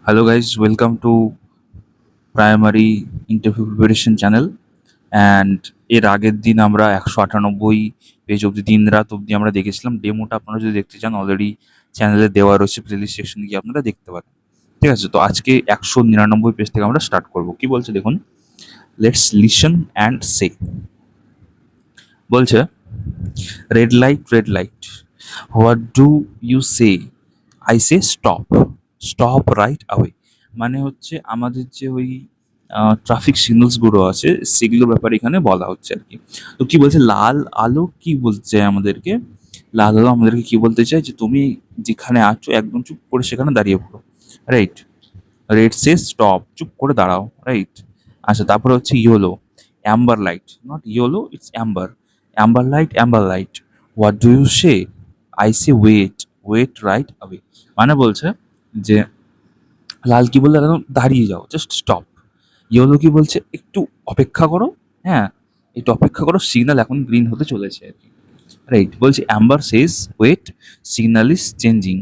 Hello guys, welcome to primary interview preparation channel. And এর আগের দিন আমরা 198 পেজ অবধি দিন রাত অবধি আমরা দেখেছিলাম। ডেমোটা আপনারা যদি দেখতে চান অলরেডি চ্যানেলে দেওয়া রয়েছে, প্লেলিস্ট সেকশনে গিয়ে আপনারা দেখতে পারেন। ঠিক আছে, তো আজকে 199 পেজ থেকে আমরা স্টার্ট করব। কি বলছে দেখুন, লেটস লিসন অ্যান্ড সে। বলছে red light, what do you say? I say stop, stop right away. মানে হচ্ছে আমাদের যে ওই ট্রাফিক সিগন্যালসগুলো আছে সেগুলোর ব্যাপারে এখানে বলা হচ্ছে আর কি। তো কি বলছে, লাল আলো কি বলছে আমাদেরকে? লাল আলো আমাদেরকে কি বলতে চায় যে তুমি যেখানে আছো একদম চুপ করে সেখানে দাঁড়িয়ে পড়ো, রাইট? রেড সে স্টপ, চুপ করে দাঁড়াও, রাইট? আচ্ছা, তারপরে হচ্ছে yellow, amber light, not yellow, it's amber. Amber light, what do you say? I say wait, wait right away. মানে বলছে যে লাল কি বললে, একদম দাঁড়িয়ে যাও, জাস্ট স্টপ। ইয়েলো কি বলছে, একটু অপেক্ষা করো, হ্যাঁ একটু অপেক্ষা করো, সিগন্যাল এখন গ্রিন হতে চলেছে আর কি, রাইট? বলছে amber says wait, signal is changing.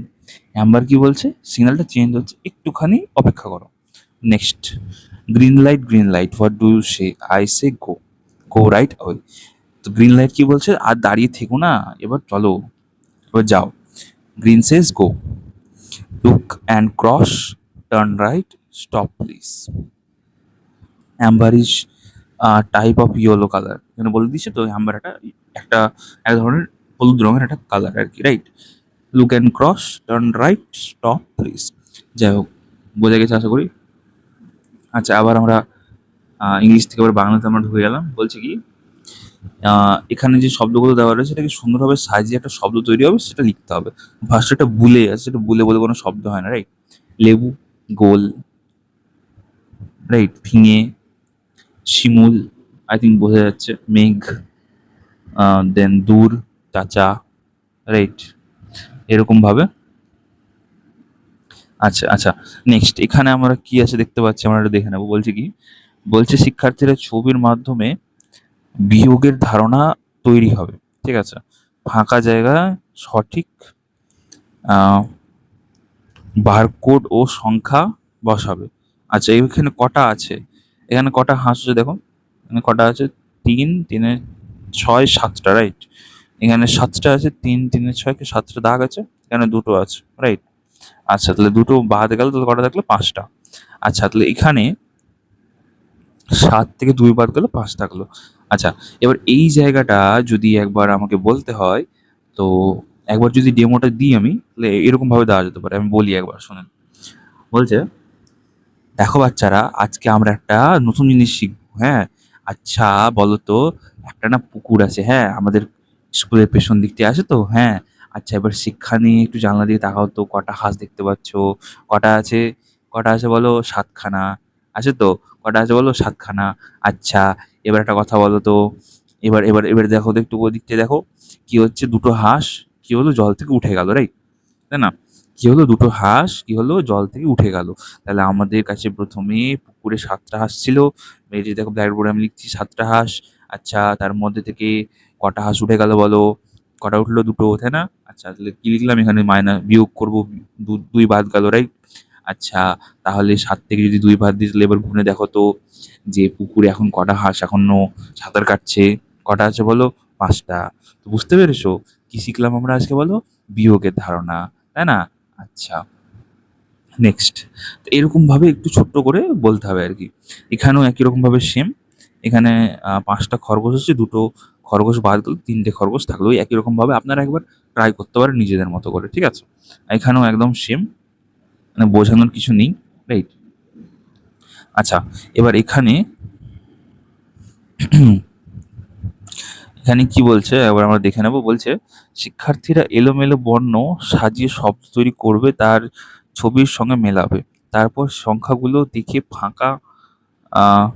Amber কি বলছে, সিগন্যালটা চেঞ্জ হচ্ছে, একটুখানি অপেক্ষা করো। Next, green light, what do you say? I say go, go right away. তো গ্রিন লাইট কি বলছে, আর দাঁড়িয়ে থেকো না, এবার চলো, এবার যাও। Green Sage go, look and cross, turn right, stop please. Amber is type of yellow colour, এখানে বলে দিচ্ছে তো অ্যাম্বার একটা এক ধরনের হলুদ রঙের একটা কালার আর কি, right? Look and cross, turn right, stop please. যাই হোক, বোঝা গেছে আশা করি। আচ্ছা, আবার আমরা ইংলিশ থেকে আবার বাংলাতে আমরা ঢুকে গেলাম। বলছে কি, এখানে যে শব্দগুলো দেওয়া রয়েছে সেটাকে সুন্দরভাবে সাজিয়ে একটা শব্দ তৈরি হবে, সেটা লিখতে হবে। ভাষাটা বুলে আছে, সেটা বুলে বলে কোনো শব্দ হয় না, রাইট? লেবু, গোল, রাইট? ফিঙে, শিমুল, আই থিঙ্ক বোঝা যাচ্ছে। মেঘ, দেন দূর, চাচা, রাইট? এরকম ভাবে। আচ্ছা আচ্ছা, নেক্সট এখানে আমরা কি আছে দেখতে পাচ্ছি, আমরা একটু দেখে নেবো। বলছে কি, বলছে শিক্ষার্থীরা ছবির মাধ্যমে বিয়োগের ধারণা তৈরি হবে, ঠিক আছে? ফাঁকা জায়গায় সঠিক বারকোড ও সংখ্যা বসাবে। আচ্ছা, এখানে কটা আছে, এখানে কটা হাঁস আছে দেখো, এখানে কটা আছে, তিন তিনে ছয়, সাতটা, রাইট? এখানে সাতটা আছে, তিন তিনে ছয়কে সাতটা দাগ আছে, এখানে দুটো আছে, রাইট? আচ্ছা, তাহলে দুটো বাদ গেল, তাহলে কটা থাকলো, পাঁচটা। আচ্ছা, তাহলে এখানে সাত থেকে দুই বাদ গেল, পাঁচ থাকলো। আচ্ছা, এবার এই জায়গাটা যদি একবার আমাকে বলতে হয়, তো একবার যদি ডেমোটা দিই আমি, তাহলে এরকম ভাবে দেওয়া যেতে পারে। আমি বলি একবার, শোনেন। বলছে, দেখো বাচ্চারা, আজকে আমরা একটা নতুন জিনিস শিখবো, হ্যাঁ? আচ্ছা বলো তো, একটা না পুকুর আছে, হ্যাঁ, আমাদের স্কুলের পেছন দিক দিয়ে আছে তো, হ্যাঁ। আচ্ছা, এবার শিক্ষা নিয়ে একটু জানলা দিয়ে তাকাও তো, কটা হাঁস দেখতে পাচ্ছ? কটা আছে? কটা আছে বলো? সাতখানা আছে তো? কটা আছে বলো? সাতখানা। আচ্ছা, এবার একটা কথা বলো তো, এবার দেখো তো, একটু ওদিক দিয়ে দেখো, কি হচ্ছে, দুটো হাঁস কি হলো, জল থেকে উঠে গেল, রাইট? তাই না? কি হলো, দুটো হাঁস কি হলো, জল থেকে উঠে গেল। তাহলে আমাদের কাছে প্রথমে পুকুরে সাতটা হাঁস ছিল, এই যে দেখো ব্ল্যাকবোর্ডে আমি লিখছি সাতটা হাঁস। আচ্ছা, তার মধ্যে থেকে কটা হাঁস উঠে গেল বলো? কটা উঠলো, দুটো, তাই না? আচ্ছা, তাহলে কি লিখলাম এখানে, বিয়োগ করবো, দুই বাদ গেল, রাইট? আচ্ছা, তাহলে সাত থেকে যদি দুই বাদ দিই, তাহলে এবার গুনে দেখো তো, যে পুকুরে এখন কটা হাঁস এখনো সাঁতার কাটছে? কটা আছে বলো? পাঁচটা। তো বুঝতে পেরেছো কি শিখলাম আমরা আজকে বলো? বিয়োগের ধারণা, তাই না? আচ্ছা, নেক্সট। তো এরকমভাবে একটু ছোট্ট করে বলতে হবে আর কি। এখানেও একই রকমভাবে সেম। এখানে পাঁচটা খরগোশ আছে, দুটো খরগোশ বাদ গেল, তিনটে খরগোশ থাকলো। ওই একই রকমভাবে আপনারা একবার ট্রাই করতে পারেন নিজেদের মতো করে, ঠিক আছে? এখানেও একদম সেম, মানে বোঝানোর কিছু নেই, রাইট? আচ্ছা, এবার এখানে এখানে কি বলছে এবার আমরা দেখে নেব। বলছে শিক্ষার্থীরা এলোমেলো বর্ণ সাজিয়ে শব্দ তৈরি করবে, তার ছবির সঙ্গে মেলাবে, তারপর সংখ্যাগুলো দেখে ফাঁকা আহ,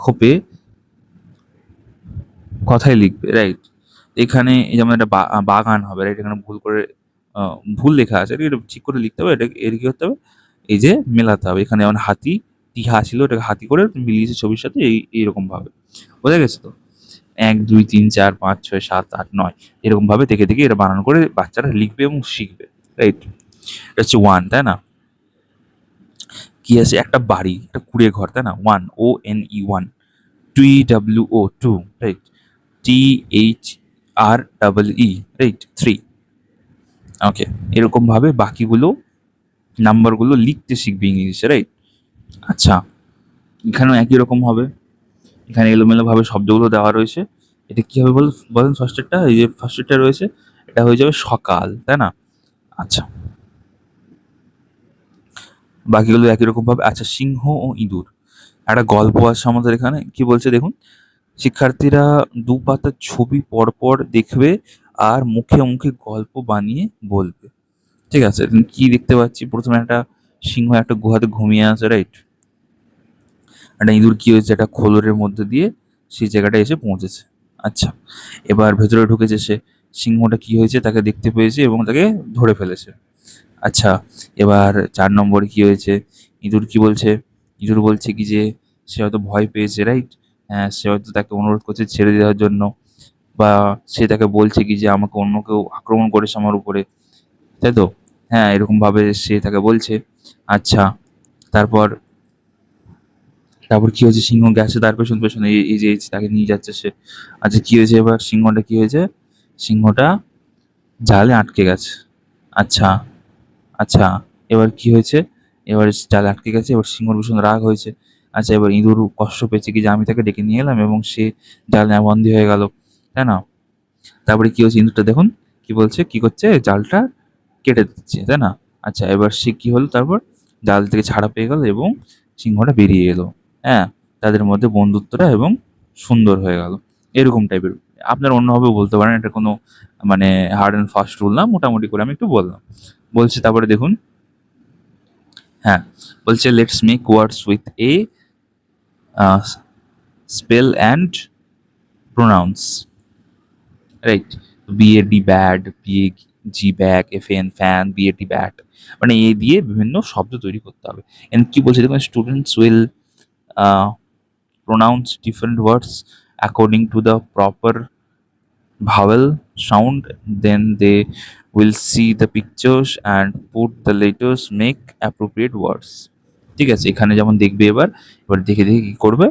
খোপে কথাই লিখবে, রাইট? এখানে এই যেমন একটা বাগান হবে, রাইট? এখানে ভুল করে ভুল লেখা আছে, এটা ঠিক করে লিখতে হবে। এটা এর কি করতে হবে, এই যে মেলাতে হবে। এখানে যেমন হাতি, টিহা ছিল, এটাকে হাতি করে মিলিয়েছে ছবির সাথে, এইরকম ভাবে। বোঝা গেছে তো? এক দুই তিন চার পাঁচ ছয় সাত আট নয়, এরকম ভাবে দেখে দেখে এটা বানান করে বাচ্চারা লিখবে এবং শিখবে, রাইট? এটা হচ্ছে ওয়ান, তাই না? কি আছে, একটা বাড়ি, একটা কুড়ে ঘর, তাই না? ONE, 2 right, THREE, right, 3। ওকে, এরকম ভাবে বাকিগুলো নাম্বারগুলো লিখতে শিখবি ইংলিশে, রাইট? আচ্ছা, এখানেও একই রকম হবে। এখানে এলোমেলো ভাবে শব্দগুলো দেওয়া রয়েছে। এটা কি হবে বলেন ফার্স্টেরটা, এই যে ফার্স্টেরটা রয়েছে, এটা হয়ে যাবে সকাল, তাই না? আচ্ছা, বাকিগুলো একই রকম ভাবে। আচ্ছা, সিংহ ও ইঁদুর, একটা গল্প আছে আমাদের এখানে। কি বলছে দেখুন, শিক্ষার্থীরা দু পাতার ছবি পরপর দেখবে আর মুখে মুখে গল্প বানিয়ে বলবে। ঠিক আছে, কি দেখতে পাচ্ছি, প্রথমে একটা সিংহ একটা গুহাতে ঘুমিয়ে আছে, রাইট? একটা ইঁদুর কি হয়েছে, একটা খোলরের মধ্যে দিয়ে সেই জায়গাটায় এসে পৌঁছেছে। আচ্ছা, এবার ভেতরে ঢুকেছে সে, সিংহটা কি হয়েছে, তাকে দেখতে পেয়েছে এবং তাকে ধরে ফেলেছে। আচ্ছা, এবার 4 নম্বরে কি হয়েছে, ইঁদুর কি বলছে, ইঁদুর বলছে কি যে সে হয়তো ভয় পেয়েছে, রাইট? হ্যাঁ, সে হয়তো তাকে অনুরোধ করছে ছেড়ে দেওয়ার জন্য, বা সে তাকে বলছে কি যে আমাকে অন্য কেউ আক্রমণ করেছে আমার উপরে, তাই তো? হ্যাঁ, এরকম ভাবে সে তাকে বলছে। আচ্ছা, তারপর তারপর কি হয়েছে, সিংহ গেছে তার পেছন পেছনে, এই যে তাকে নিয়ে যাচ্ছে সে। আচ্ছা, কি হয়েছে এবার, সিংহটা কি হয়েছে, সিংহটা জালে আটকে গেছে। আচ্ছা, আচ্ছা, এবার কি হয়েছে, এবার জালে আটকে গেছে, এবার সিংহর ভীষণ রাগ হয়েছে। আচ্ছা, এবার ইঁদুর কষ্ট পেয়েছে কি যে আমি তাকে ডেকে নিয়ে এলাম এবং সে জালে বন্দি হয়ে গেল, তাই না? তারপরে কি হচ্ছে, ইঁদুরটা দেখুন কি বলছে, কি করছে, জালটা কেটে দিচ্ছে, তাই না? আচ্ছা, এবার সে কি হলো, তারপর জাল থেকে ছাড়া পেয়ে গেল এবং সিংহটা বেরিয়ে এলো। হ্যাঁ, তাদের মধ্যে বন্ধুত্বটা এবং সুন্দর হয়ে গেল, এরকম টাইপের। আপনারা অন্যভাবেও বলতে পারেন, এটা কোনো মানে হার্ড অ্যান্ড ফাস্ট রুল না, মোটামুটি করে আমি একটু বললাম। বলছে তারপরে দেখুন, হ্যাঁ, বলছে let's make words with a spell and pronounce, right? BAD bad, BAG bag, FN fan, BAT bat, মানে এ দিয়ে বিভিন্ন শব্দ তৈরি করতে হবে। এন্ড কি বলছে দেখুন, students will pronounce different words according to the proper vowel sound, then they will see the pictures and put the letters make appropriate words। ঠিক আছে, এখানে যেমন দেখবে, এবার এবার দেখে দেখে কি করবে,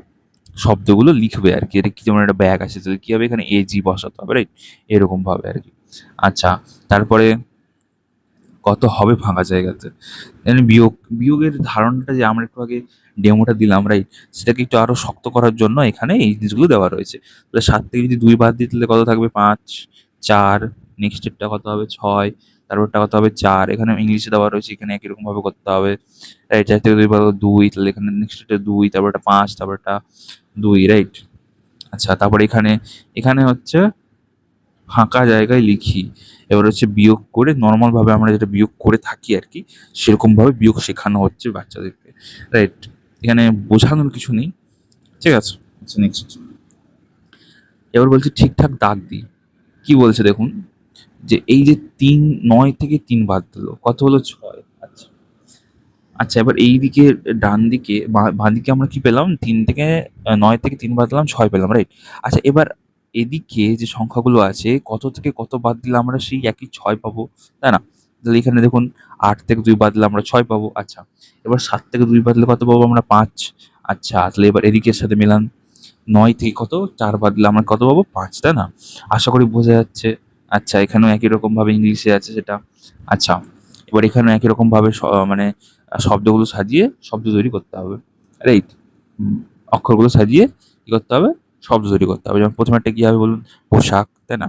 শব্দগুলো লিখবে আর কি। এটা কি, যেমন একটা ব্যাগ আছে, তাহলে কি হবে, এখানে AG বসাতে হবে, রাইট? এরকম ভাবে আর কি। আচ্ছা, তারপরে কত হবে ফাঁকা জায়গাতে, বিয়োগের ধারণাটা যে আমরা একটু আগে ডেমোটা দিলাম, রাইট? সেটাকে একটু আরো শক্ত করার জন্য এখানে এই জিনিসগুলো দেওয়া রয়েছে। তাহলে 7 থেকে যদি 2 বাদ দিই তাহলে কত থাকবে, 5, 4, নেক্সটেরটা কত হবে, 6, তারপরটা কত হবে, 4। এখানে ইংলিশে দেওয়া রয়েছে, এখানে একই রকম ভাবে করতে হবে, রাইট? 4 থেকে 2 বাদ 2, তাহলে এখানে নেক্সটেরটা 2, তারপরটা 5, তারপরটা 2, রাইট? আচ্ছা, তারপরে এখানে এখানে হচ্ছে ফাঁকা জায়গায় লিখি। এবার হচ্ছে বিয়োগ করে, নরমাল ভাবে আমরা যেটা বিয়োগ করে থাকি আর কি, সেরকম ভাবে বিয়োগ শেখানো হচ্ছে বাচ্চাদেরকে, রাইট? এখানে বোঝানোর কিছু নেই, ঠিক আছে? আচ্ছা, নেক্সট। এবার বলছে ঠিকঠাক দাগ দিই। কি বলছে দেখুন, যে এই যে 9 থেকে 3 বাদ দিলো, কত হলো, 6। আচ্ছা, আচ্ছা, এবার এই দিকে ডান দিকে বাঁ দিকে আমরা কি পেলাম, 9 থেকে 3 বাদ দিলাম, 6 পেলাম, রাইট? আচ্ছা, এবার এদিকে যে সংখ্যাগুলো আছে, কত থেকে কত বাদ দিলে আমরা সেই একই 6 পাবো, তাই না? তাহলে এখানে দেখুন, 8 থেকে 2 বাদ দিলে আমরা 6 পাবো। আচ্ছা, এবার 7 থেকে 2 বাদ দিলে কত পাবো আমরা, 5। আচ্ছা, তাহলে এবার এদিকের সাথে মেলান, 9 থেকে কত 4 বাদ দিলে আমরা কত পাবো, 5, তাই না? আশা করি বোঝা যাচ্ছে। আচ্ছা, এখানেও একই রকম ভাবে ইংলিশে আছে সেটা। আচ্ছা, এবার এখানেও একই রকম ভাবে মানে শব্দগুলো সাজিয়ে শব্দ তৈরি করতে হবে, রাইট? অক্ষরগুলো সাজিয়ে কি করতে হবে, শব্দ তৈরি করতে হবে। যেমন প্রথমে একটা কি হবে বলুন, পোশাক, তাই না?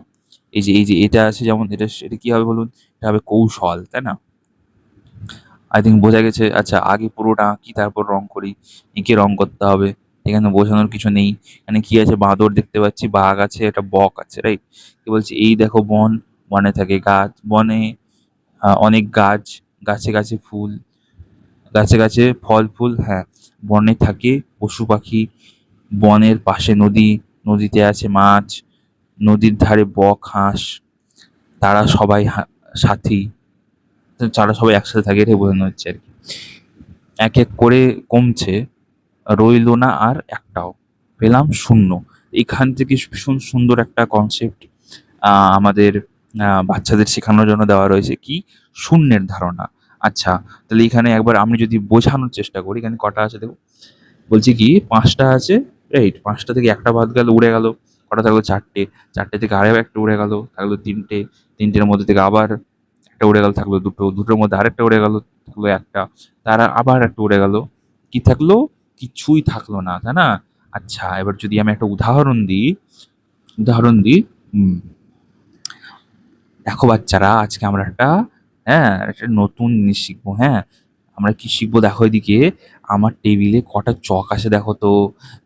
এই যে এটা আছে, যেমন এটা কি হবে বলুন, এটা হবে কৌশল, তাই না? আই থিঙ্ক বোঝা গেছে। আচ্ছা, আগে পুরোটা আঁকি তারপর রং করি, এঁকে রং করতে হবে। এখানে বোঝানোর কিছু নেই। এখানে কি আছে, বাঁদর দেখতে পাচ্ছি, বাঘ আছে, একটা বক আছে, রাইট? কি বলছে, এই দেখো বন, বনে থাকে গাছ, বনে অনেক গাছ, গাছে গাছে ফুল, গাছে গাছে ফল ফুল, হ্যাঁ। বনে থাকে পশু পাখি, বনের পাশে নদী, নদীতে আছে মাছ, নদীর ধারে বক হাঁস, তারা সবাই সাথী, তারা সবাই একসাথে থাকে, এটাই বোঝানো হচ্ছে আর কি। এক এক করে কমছে, রইল না আর একটাও, পেলাম শূন্য। এখান থেকে ভীষণ সুন্দর একটা কনসেপ্ট আমাদের বাচ্চাদের শেখানোর জন্য দেওয়া রয়েছে, কি, শূন্যের ধারণা। আচ্ছা, তাহলে এখানে একবার আমি যদি বোঝানোর চেষ্টা করি, এখানে কটা আছে দেখো। বলছি কি ৫টা আছে, রাইট? ৫টা থেকে একটা বাদ গেল, উড়ে গেল। কটা থাকলো? ৪টে। ৪টে থেকে আরও একটা উড়ে গেল, থাকলো ৩টে। ৩টের মধ্যে থেকে আবার একটা উড়ে গেল, থাকলো ২টো। ২টোর মধ্যে আরেকটা উড়ে গেল, থাকলো ১টা। তার আবার একটা উড়ে গেল। কি থাকলো? কিছুই থাকলো না, তাই না? আচ্ছা, এবার যদি আমি একটা উদাহরণ দিই, হুম, দেখো বাচ্চারা, আজকে আমরা একটা নতুন জিনিস শিখবো, হ্যাঁ? আমরা কি শিখবো দেখো এদিকে। আমার টেবিলে কটা চক আছে দেখো তো।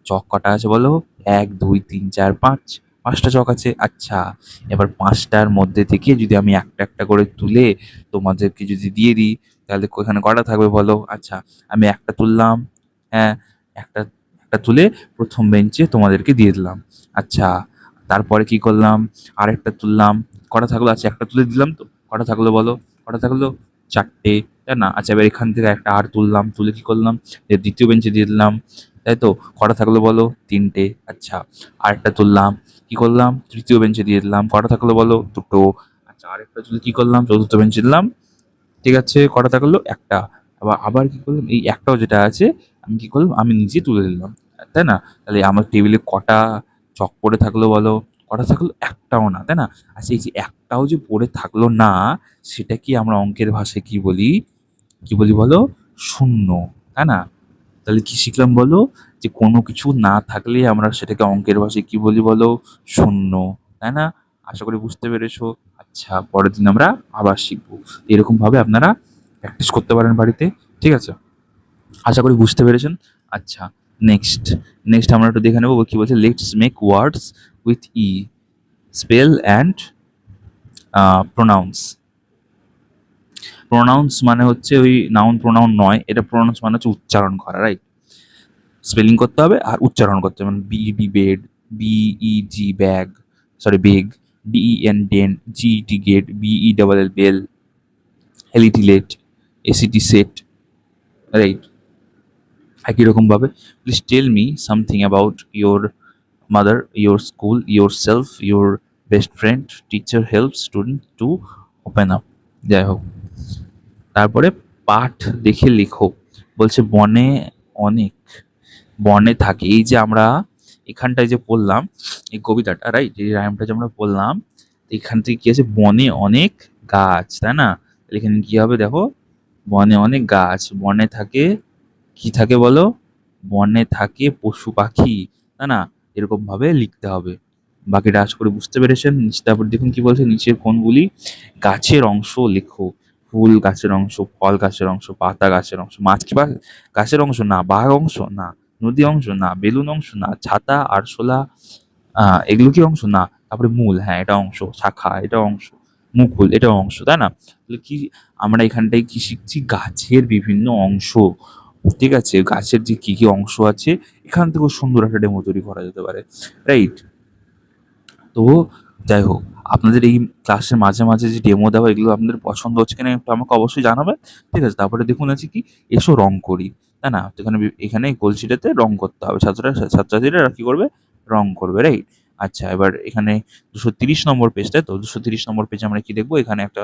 চক কটা আছে বলো? ১, ২, ৩, ৪, ৫। ৫টা চক আছে। আচ্ছা, এবার ৫টার মধ্যে থেকে যদি আমি একটা, একটা করে তুলে তোমাদেরকে যদি দিয়ে দিই, তাহলে এখানে কটা থাকবে বলো? আচ্ছা, আমি একটা তুললাম, হ্যাঁ? একটা একটা তুলে ১ম বেঞ্চে তোমাদেরকে দিয়ে দিলাম। আচ্ছা, তারপরে কি করলাম? আরেকটা তুললাম। কটা থাকলো? আচ্ছা, একটা তুলে দিলাম তো। কটা থাকলো বলো? কটা থাকলো? ৪টে, তাই না? আচ্ছা, এবার এখান থেকে একটা আর তুললাম। তুলে কি করলাম? ২য় বেঞ্চে দিয়ে দিলাম। তাই তো? কটা থাকলো বলো? ৩টে। আচ্ছা, আরেকটা তুললাম। কি করলাম? ৩য় বেঞ্চে দিয়ে দিলাম। কটা থাকলো বলো? ২টো। আচ্ছা, আরেকটা তুলে কি করলাম? ৪র্থ বেঞ্চে দিলাম। ঠিক আছে? কটা থাকলো? একটা। আবার কি করলাম? এই একটাও যেটা আছে, আমি কি করলাম? আমি নিজে তুলে দিলাম। তাই না? তাহলে আমার টেবিলে কটা চক পড়ে থাকলো বলো? কটা থাকলো? একটাও না, তাই না? আচ্ছা, এই যে একটাও যে পড়ে থাকলো না, সেটা কি আমরা অঙ্কের ভাষায় কি বলি? কি বলি বলো? শূন্য, তাই না? তাহলে কি শিখলাম বলো? যে কোনো কিছু না থাকলে আমরা সেটাকে অঙ্কের ভাষায় কি বলি বলো? শূন্য, তাই না? আশা করি বুঝতে পেরেছো। আচ্ছা, পরের দিন আমরা আবার শিখবো। এরকমভাবে আপনারা প্র্যাকটিস করতে পারেন বাড়িতে। ঠিক আছে? আশা করি বুঝতে পেরেছেন। আচ্ছা, নেক্সট আমরা একটু দেখে নেবো কি বলছে। Let's make words with E, spell and pronounce. Pronounce মানে হচ্ছে ওই নাউন প্রোনাউন নয়, এটা প্রোনাউন্স মানে হচ্ছে উচ্চারণ করা, রাইট? স্পেলিং করতে হবে আর উচ্চারণ করতে হবে। মানে B E D bed, B E G bag, sorry beg, D E N den, G E T get, B E double L bell, L E T let, S E T set, right? একই রকমভাবে please tell me something about your mother, your school, your self, your best friend, teacher help student to open up. যাই হোক, তারপরে পাঠ দেখে লেখো। বলছে অনেক বনে থাকে। এই যে আমরা এখানটায় যে পড়লাম এই কবিতাটা, রাইট? এই রাইমটা যে আমরা পড়লাম, এখান থেকে কি আছে? বনে অনেক গাছ, তাই না? তাহলে এখানে কি হবে দেখো? বনে অনেক গাছ, বনে থাকে কি থাকে বলো? বনে থাকে পশু পাখি, তাই না? এরকম ভাবে লিখতে হবে। বাকিটা আশা করি বুঝতে পেরেছেন। তারপর দেখুন কি বলছে, নিচের কোনগুলি গাছের অংশ লেখো। ফুল গাছের অংশ, ফল গাছের অংশ, পাতা গাছের অংশ, মাছ কি গাছের অংশ? না। বাঘ অংশ? না। নদী অংশ? না। বেলুন অংশ? না। ছাতা, আরশোলা, এগুলো কি অংশ? না। তারপরে মূল, হ্যাঁ এটা অংশ। শাখা, এটা অংশ। মুকুল, এটা অংশ, তাই না? তাহলে কি আমরা এখানটায় কি শিখছি? গাছের বিভিন্ন অংশ। ঠিক আছে? গাছের যে কি কি অংশ আছে, এখান থেকেও সুন্দর একটা ডেমো তৈরি করা যেতে পারে, রাইট? তো যাই হোক, আপনাদের এই ক্লাসের মাঝে মাঝে যে ডেমো দেওয়া, এগুলো আপনাদের পছন্দ হচ্ছে কিনা একটু আমাকে অবশ্যই জানাবেন। ঠিক আছে? তারপরে দেখুন আছে কি, এসো রং করি, তাই না? তো এখানে কলসিটাতে রং করতে হবে। ছাত্রছাত্রীরা কি করবে? রং করবে, রাইট? আচ্ছা, এবার এখানে ২৩০ নম্বর পেজ, তাই তো? ২৩০ নম্বর পেজে আমরা কি দেখবো? এখানে একটা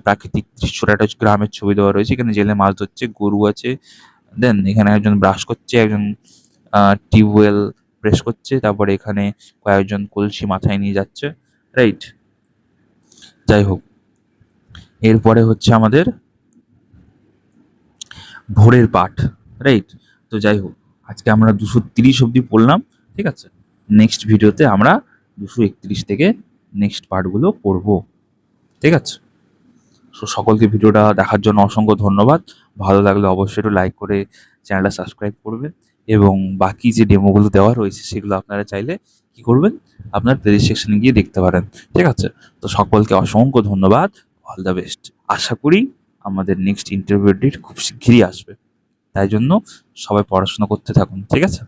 প্রাকৃতিক দৃশ্যটা, একটা গ্রামের ছবি দেওয়া রয়েছে। এখানে জেলে মাছ ধরছে, গরু আছে। দেন এখানে একজন ব্রাশ করছে, একজন টিউবওয়েল প্রেস করছে। তারপরে এখানে কয়েকজন কলসি মাথায় নিয়ে যাচ্ছে, রাইট? যাই হোক, এরপরে হচ্ছে আমাদের ভোরের পাঠ, রাইট? তো যাই হোক, আজকে আমরা ২৩০ অব্দি পড়লাম। ঠিক আছে? নেক্সট ভিডিওতে আমরা ২৩১ থেকে নেক্সট পার্টগুলো পড়বো। ঠিক আছে? সো সকলকে ভিডিওটা দেখার জন্য অসংখ্য ধন্যবাদ। ভালো লাগলে অবশ্যই একটু লাইক করে চ্যানেলটা সাবস্ক্রাইব করবেন, এবং বাকি যে ডেমোগুলো দেওয়া রয়েছে সেগুলো আপনারা চাইলে কি করবেন? আপনার প্লে সেকশনে গিয়ে দেখতে পারেন। ঠিক আছে? তো সকলকে অসংখ্য ধন্যবাদ। All the best. আশা করি আমাদের নেক্সট ইন্টারভিউ ডেট খুব শিগগিরই আসবে। তাই জন্য সবাই পড়াশোনা করতে থাকুন। ঠিক আছে?